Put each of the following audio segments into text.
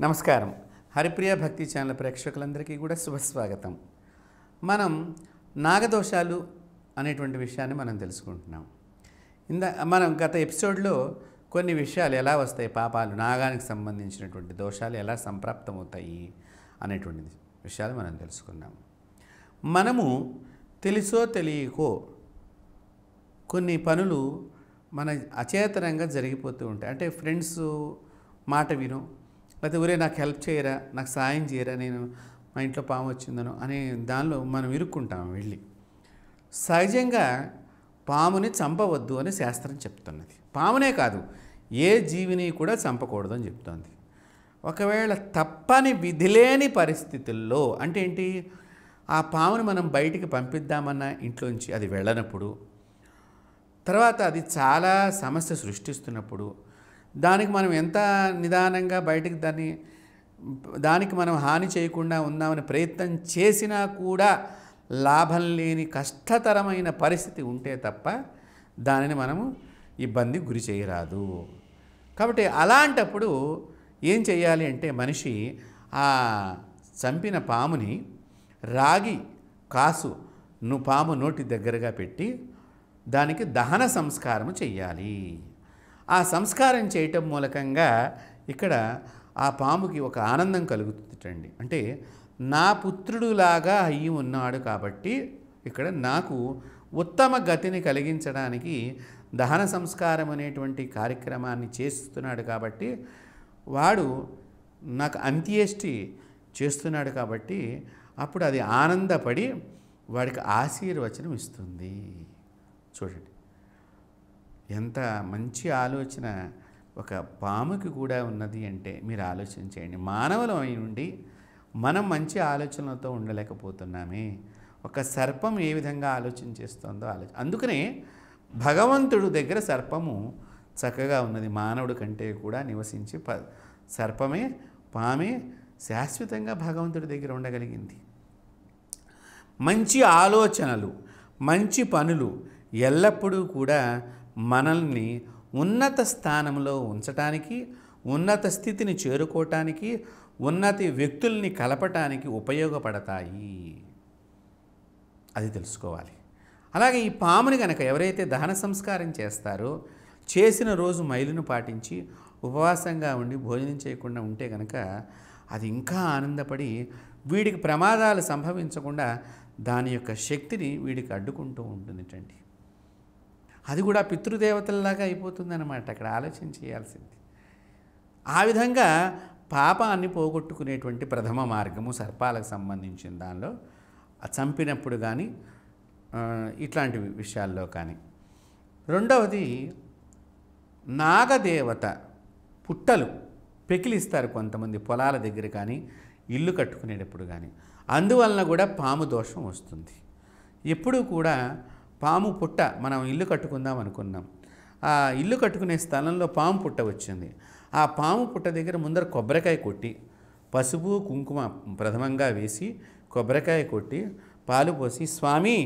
నమస్కారం. హరిప్రియ భక్తి ఛానల్ ప్రేక్షకులందరికీ కూడా శుభస్వాగతం. మనం నాగదోషాలు అనేటువంటి విషయాన్ని మనం తెలుసుకుంటున్నాం. మనం గత ఎపిసోడ్లో కొన్ని విషయాలు ఎలా వస్తాయి, పాపాలు నాగానికి సంబంధించినటువంటి దోషాలు ఎలా సంప్రాప్తమవుతాయి అనేటువంటి విషయాలు మనం తెలుసుకున్నాం. మనము తెలుసో తెలియకో కొన్ని పనులు మన అచేతనంగా జరిగిపోతూ ఉంటాయి. అంటే ఫ్రెండ్స్ మాట విను, లేకపోతే ఊరే నాకు హెల్ప్ చేయరా, నాకు సాయం చేయరా, నేను మా ఇంట్లో పాము వచ్చిందను అనే దానిలో మనం ఇరుక్కుంటాం వెళ్ళి. సహజంగా పాముని చంపవద్దు అని శాస్త్రం చెప్తున్నది. పామునే కాదు, ఏ జీవిని కూడా చంపకూడదు అని చెప్తోంది. ఒకవేళ తప్పని విధిలేని పరిస్థితుల్లో అంటే ఏంటి, ఆ పాముని మనం బయటికి పంపిద్దామన్నా ఇంట్లోంచి అది వెళ్ళనప్పుడు, తర్వాత అది చాలా సమస్య సృష్టిస్తున్నప్పుడు, దానికి మనం ఎంత నిదానంగా బయటికి దానికి మనం హాని చేయకుండా ఉందామని ప్రయత్నం చేసినా కూడా లాభం లేని కష్టతరమైన పరిస్థితి ఉంటే తప్ప దానిని మనము ఇబ్బంది గురి చేయరాదు. కాబట్టి అలాంటప్పుడు ఏం చేయాలి అంటే, మనిషి ఆ చంపిన పాముని రాగి కాసు పాము నోటి దగ్గరగా పెట్టి దానికి దహన సంస్కారము చెయ్యాలి. ఆ సంస్కారం చేయటం మూలకంగా ఇక్కడ ఆ పాముకి ఒక ఆనందం కలుగుతుందండి. అంటే నా పుత్రుడులాగా అయ్యి ఉన్నాడు కాబట్టి ఇక్కడ నాకు ఉత్తమ గతిని కలిగించడానికి దహన సంస్కారం అనేటువంటి కార్యక్రమాన్ని చేస్తున్నాడు కాబట్టి, వాడు నాకు అంత్యేష్టి చేస్తున్నాడు కాబట్టి అప్పుడు అది ఆనందపడి వాడికి ఆశీర్వచనం ఇస్తుంది. చూడండి, ఎంత మంచి ఆలోచన ఒక పాముకి కూడా ఉన్నది అంటే మీరు ఆలోచన చేయండి. మానవులం అయి ఉండి మనం మంచి ఆలోచనలతో ఉండలేకపోతున్నామే. ఒక సర్పం ఏ విధంగా ఆలోచన చేస్తుందో అందుకనే భగవంతుడు దగ్గర సర్పము చక్కగా ఉన్నది. మానవుడి కంటే కూడా నివసించి సర్పమే పామే శాశ్వతంగా భగవంతుడి దగ్గర ఉండగలిగింది. మంచి ఆలోచనలు, మంచి పనులు ఎల్లప్పుడూ కూడా మనల్ని ఉన్నత స్థానంలో ఉంచటానికి, ఉన్నత స్థితిని చేరుకోవటానికి, ఉన్నత వ్యక్తుల్ని కలపటానికి ఉపయోగపడతాయి. అది తెలుసుకోవాలి. అలాగే ఈ పాముని కనుక ఎవరైతే దహన సంస్కారం చేస్తారో, చేసిన రోజు మైలును పాటించి ఉపవాసంగా ఉండి భోజనం చేయకుండా ఉంటే కనుక అది ఇంకా ఆనందపడి వీడికి ప్రమాదాలు సంభవించకుండా దాని యొక్క శక్తిని వీడికి అడ్డుకుంటూ ఉంటుందిటండి. అది కూడా పితృదేవతల్లాగా అయిపోతుందన్నమాట. అక్కడ ఆలోచన చేయాల్సింది. ఆ విధంగా పాపాన్ని పోగొట్టుకునేటువంటి ప్రథమ మార్గము సర్పాలకు సంబంధించిన దానిలో చంపినప్పుడు కానీ ఇట్లాంటి విషయాల్లో కానీ. రెండవది, నాగదేవత పుట్టలు పెకిలిస్తారు కొంతమంది పొలాల దగ్గర కానీ ఇల్లు కట్టుకునేటప్పుడు కానీ. అందువలన కూడా పాము దోషం వస్తుంది. ఎప్పుడూ కూడా పాము పుట్ట, మనం ఇల్లు కట్టుకుందాం అనుకున్నాం, ఆ ఇల్లు కట్టుకునే స్థలంలో పాము పుట్ట వచ్చింది. ఆ పాము పుట్ట దగ్గర ముందర కొబ్బరికాయ కొట్టి, పసుపు కుంకుమ ప్రథమంగా వేసి కొబ్బరికాయ కొట్టి పాలు పోసి, స్వామి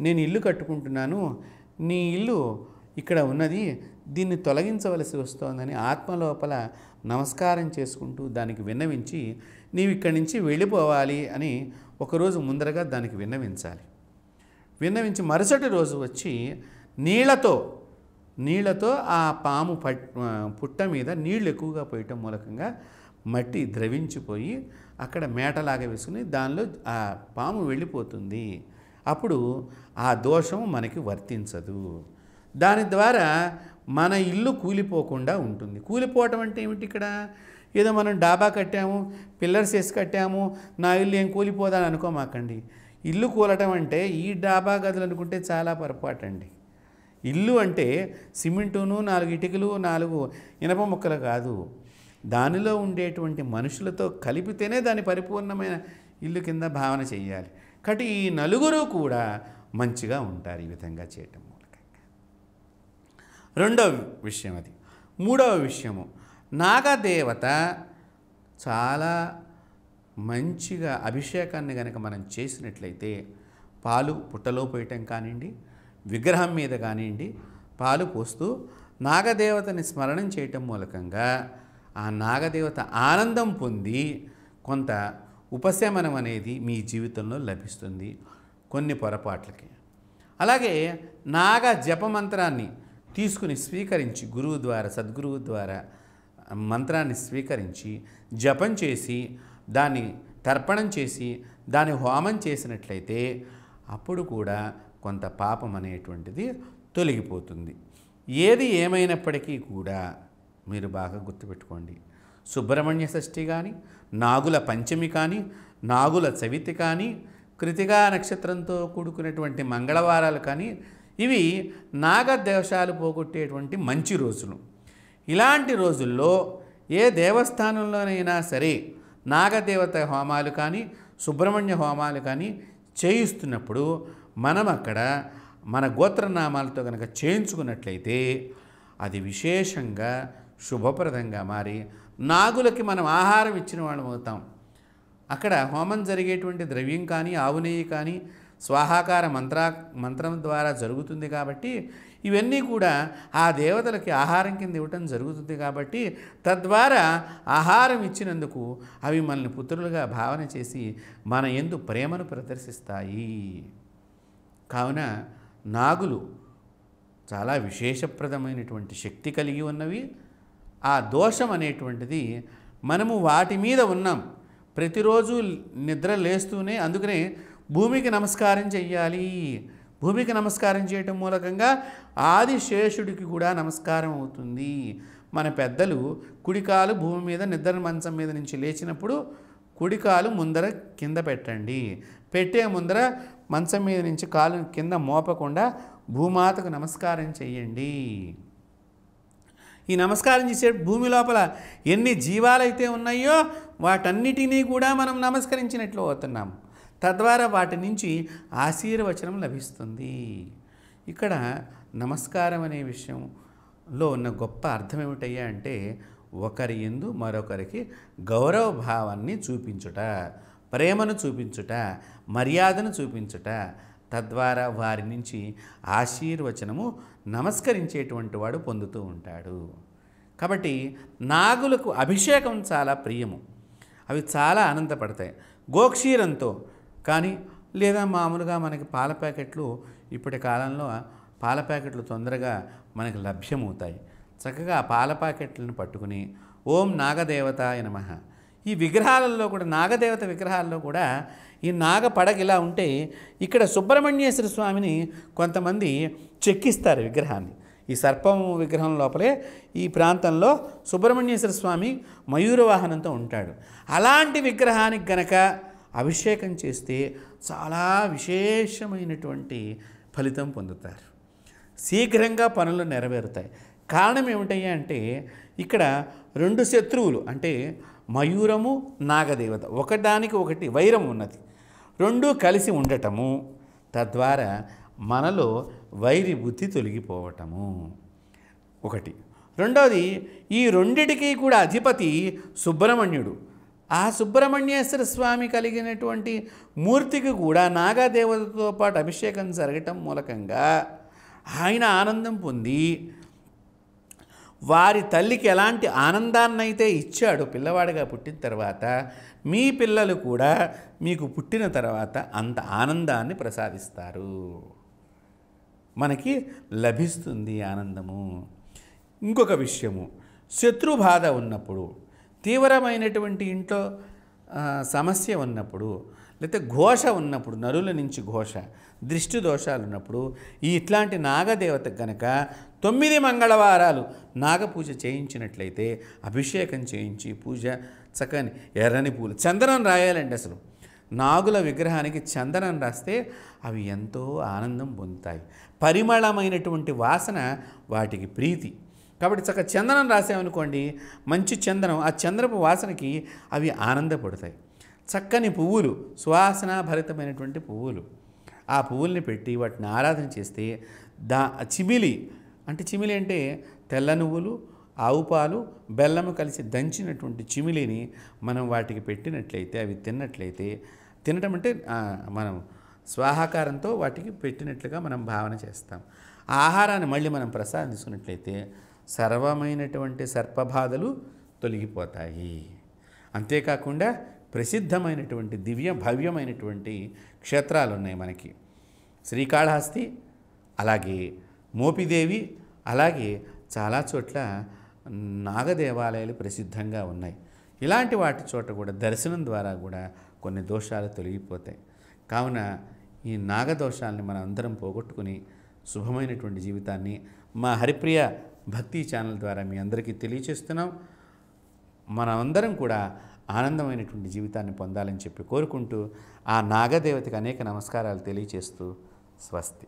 నేను ఇల్లు కట్టుకుంటున్నాను, నీ ఇల్లు ఇక్కడ ఉన్నది, దీన్ని తొలగించవలసి వస్తోందని ఆత్మలోపల నమస్కారం చేసుకుంటూ దానికి విన్నవించి, నీవు ఇక్కడి నుంచి వెళ్ళిపోవాలి అని ఒకరోజు ముందరగా దానికి విన్నవించాలి. విన్నవించి మరుసటి రోజు వచ్చి నీళ్లతో ఆ పాము పుట్ట మీద నీళ్లు ఎక్కువగా పోయటం మూలకంగా మట్టి ద్రవించిపోయి అక్కడ మేటలాగా వేసుకుని దానిలో ఆ పాము వెళ్ళిపోతుంది. అప్పుడు ఆ దోషం మనకి వర్తించదు. దాని ద్వారా మన ఇల్లు కూలిపోకుండా ఉంటుంది. కూలిపోవటం అంటే ఏమిటి, ఇక్కడ ఏదో మనం డాబా కట్టాము, పిల్లర్స్ వేసి కట్టాము, నా ఇల్లు ఏం కూలిపోదని అనుకోమాకండి. ఇల్లు కూలటం అంటే ఈ డాబా గదులు అనుకుంటే చాలా పొరపాటు అండి. ఇల్లు అంటే సిమెంటును, 4 ఇటుకలు, 4 ఇనప ముక్కలు కాదు, దానిలో ఉండేటువంటి మనుషులతో కలిపితేనే దాని పరిపూర్ణమైన ఇల్లు కింద భావన చేయాలి. కాబట్టి ఈ నలుగురు కూడా మంచిగా ఉంటారు ఈ విధంగా చేయటం మూలకంగా. రెండవ విషయం అది. మూడవ విషయము, నాగదేవత చాలా మంచిగా అభిషేకాన్ని కనుక మనం చేసినట్లయితే, పాలు పుట్టలో పోయటం కానివ్వండి, విగ్రహం మీద కానివ్వండి పాలు పోస్తూ నాగదేవతని స్మరణం చేయటం మూలకంగా ఆ నాగదేవత ఆనందం పొంది కొంత ఉపశమనం అనేది మీ జీవితంలో లభిస్తుంది కొన్ని పొరపాట్లకి. అలాగే నాగ జపమంత్రాన్ని తీసుకుని స్వీకరించి గురువు ద్వారా, సద్గురువు ద్వారా మంత్రాన్ని స్వీకరించి జపం చేసి దాన్ని తర్పణం చేసి దాన్ని హోమం చేసినట్లయితే అప్పుడు కూడా కొంత పాపం అనేటువంటిది తొలగిపోతుంది. ఏది ఏమైనప్పటికీ కూడా మీరు బాగా గుర్తుపెట్టుకోండి, సుబ్రహ్మణ్య షష్ఠి కానీ, నాగుల పంచమి కానీ, నాగుల చవితి కానీ, కృతికా నక్షత్రంతో కూడుకున్నటువంటి మంగళవారాలు కానీ, ఇవి నాగదోషాలు పోగొట్టేటువంటి మంచి రోజులు. ఇలాంటి రోజుల్లో ఏ దేవస్థానంలోనైనా సరే నాగదేవత హోమాలు కానీ, సుబ్రహ్మణ్య హోమాలు కానీ చేయిస్తున్నప్పుడు మనం అక్కడ మన గోత్రనామాలతో కనుక చేయించుకున్నట్లయితే అది విశేషంగా శుభప్రదంగా మారి నాగులకి మనం ఆహారం ఇచ్చిన వాళ్ళం అవుతాం. అక్కడ హోమం జరిగేటువంటి ద్రవ్యం కానీ, ఆవు నెయ్యి కానీ స్వాహాకార మంత్రం ద్వారా జరుగుతుంది కాబట్టి ఇవన్నీ కూడా ఆ దేవతలకి ఆహారం కింద ఇవ్వటం జరుగుతుంది కాబట్టి తద్వారా ఆహారం ఇచ్చినందుకు అవి మనల్ని పుత్రులుగా భావన చేసి మన యందు ప్రేమను ప్రదర్శిస్తాయి. కావున నాగులు చాలా విశేషప్రదమైనటువంటి శక్తి కలిగి ఉన్నవి. ఆ దోషం అనేటువంటిది మనము వాటి మీద ఉన్నాం. ప్రతిరోజు నిద్ర లేస్తూనే అందుకనే భూమికి నమస్కారం చెయ్యాలి. భూమికి నమస్కారం చేయటం మూలకంగా ఆదిశేషుడికి కూడా నమస్కారం అవుతుంది. మన పెద్దలు కుడికాలు భూమి మీద నిద్ర మంచం మీద నుంచి లేచినప్పుడు కుడికాలు ముందర కింద పెట్టండి, పెట్టే ముందర మంచం మీద నుంచి కాలు కింద మోపకుండా భూమాతకు నమస్కారం చెయ్యండి. ఈ నమస్కారం చేసే భూమి లోపల ఎన్ని జీవాలైతే ఉన్నాయో వాటన్నిటినీ కూడా మనం నమస్కరించినట్లు అవుతున్నాం. తద్వారా వాటి నుంచి ఆశీర్వచనం లభిస్తుంది. ఇక్కడ నమస్కారం అనే విషయంలో ఉన్న గొప్ప అర్థం ఏమిటయ్యా అంటే ఒకరి యందు మరొకరికి గౌరవ భావాన్ని చూపించుట, ప్రేమను చూపించుట, మర్యాదను చూపించుట, తద్వారా వారి నుంచి ఆశీర్వచనము నమస్కరించేటువంటి వాడు పొందుతూ ఉంటాడు. కాబట్టి నాగులకు అభిషేకం చాలా ప్రియము. అవి చాలా ఆనందపడతాయి. గోక్షీరంతో కానీ లేదా మామూలుగా మనకి పాల ప్యాకెట్లు ఇప్పటి కాలంలో పాల ప్యాకెట్లు తొందరగా మనకి లభ్యమవుతాయి. చక్కగా ఆ పాల ప్యాకెట్లను పట్టుకుని ఓం నాగదేవతాయ నమః. ఈ విగ్రహాలలో కూడా నాగదేవత విగ్రహాల్లో కూడా ఈ నాగ పడగ ఇలా ఉంటే ఇక్కడ సుబ్రహ్మణ్యేశ్వర స్వామిని కొంతమంది చెక్కిస్తారు విగ్రహాన్ని. ఈ సర్పం విగ్రహం లోపలే ఈ ప్రాంతంలో సుబ్రహ్మణ్యేశ్వర స్వామి మయూర వాహనంతో ఉంటాడు. అలాంటి విగ్రహానికి గనక అభిషేకం చేస్తే చాలా విశేషమైనటువంటి ఫలితం పొందుతారు. శీఘ్రంగా పనులు నెరవేరుతాయి. కారణం ఏమిటయ్యా అంటే ఇక్కడ రెండు శత్రువులు అంటే మయూరము నాగదేవత ఒకదానికి ఒకటి వైరం ఉన్నది, రెండూ కలిసి ఉండటము, తద్వారా మనలో వైరి బుద్ధి తొలగిపోవటము ఒకటి. రెండవది ఈ రెండిటికి కూడా అధిపతి సుబ్రహ్మణ్యుడు. ఆ సుబ్రహ్మణ్యేశ్వర స్వామి కలిగినటువంటి మూర్తికి కూడా నాగదేవతతో పాటు అభిషేకం జరగటం మూలకంగా ఆయన ఆనందం పొంది వారి తల్లికి ఎలాంటి ఆనందాన్నైతే ఇచ్చాడో పిల్లవాడిగా పుట్టిన తర్వాత మీ పిల్లలు కూడా మీకు పుట్టిన తర్వాత అంత ఆనందాన్ని ప్రసాదిస్తారు, మనకి లభిస్తుంది ఆనందము. ఇంకొక విషయము, శత్రుబాధ ఉన్నప్పుడు, తీవ్రమైనటువంటి ఇంట్లో సమస్య ఉన్నప్పుడు, లేకపోతే ఘోష ఉన్నప్పుడు, నరుల నుంచి ఘోష, దృష్టి దోషాలు ఉన్నప్పుడు ఇట్లాంటి నాగదేవత కనుక 9 మంగళవారాలు నాగపూజ చేయించినట్లయితే అభిషేకం చేయించి పూజ చక్కని ఎర్రని పూలు చందనం రాయాలండి. అసలు నాగుల విగ్రహానికి చందనం రాస్తే అవి ఎంతో ఆనందం పొందుతాయి. పరిమళమైనటువంటి వాసన వాటికి ప్రీతి. కాబట్టి చక్కగా చందనం రాసామనుకోండి, మంచి చందనం, ఆ చంద్రపు వాసనకి అవి ఆనందపడతాయి. చక్కని పువ్వులు, సువాసన భరితమైనటువంటి పువ్వులు, ఆ పువ్వుల్ని పెట్టి వాటిని ఆరాధన చేస్తే చిమిలి అంటే తెల్ల నువ్వులు, ఆవు పాలు, బెల్లము కలిసి దంచినటువంటి చిమిలిని మనం వాటికి పెట్టినట్లయితే అవి తినటం అంటే మనం స్వాహాకారంతో వాటికి పెట్టినట్లుగా మనం భావన చేస్తాం. ఆ ఆహారాన్ని మళ్ళీ మనం ప్రసాదం తీసుకున్నట్లయితే సర్వమైనటువంటి సర్పబాధలు తొలగిపోతాయి. అంతేకాకుండా ప్రసిద్ధమైనటువంటి దివ్య భవ్యమైనటువంటి క్షేత్రాలు ఉన్నాయి మనకి. శ్రీకాళహస్తి, అలాగే మోపిదేవి, అలాగే చాలా చోట్ల నాగదేవాలయాలు ప్రసిద్ధంగా ఉన్నాయి. ఇలాంటి వాటి చోట కూడా దర్శనం ద్వారా కూడా కొన్ని దోషాలు తొలగిపోతాయి. కావున ఈ నాగదోషాలని మనం అందరం పోగొట్టుకుని శుభమైనటువంటి జీవితాన్ని మా హరిప్రియ భక్తి ఛానల్ ద్వారా మీ అందరికీ తెలియచేస్తున్నాం. మనమందరం కూడా ఆనందమైనటువంటి జీవితాన్ని పొందాలని చెప్పి కోరుకుంటూ ఆ నాగదేవతకి అనేక నమస్కారాలు తెలియచేస్తూ స్వస్తి.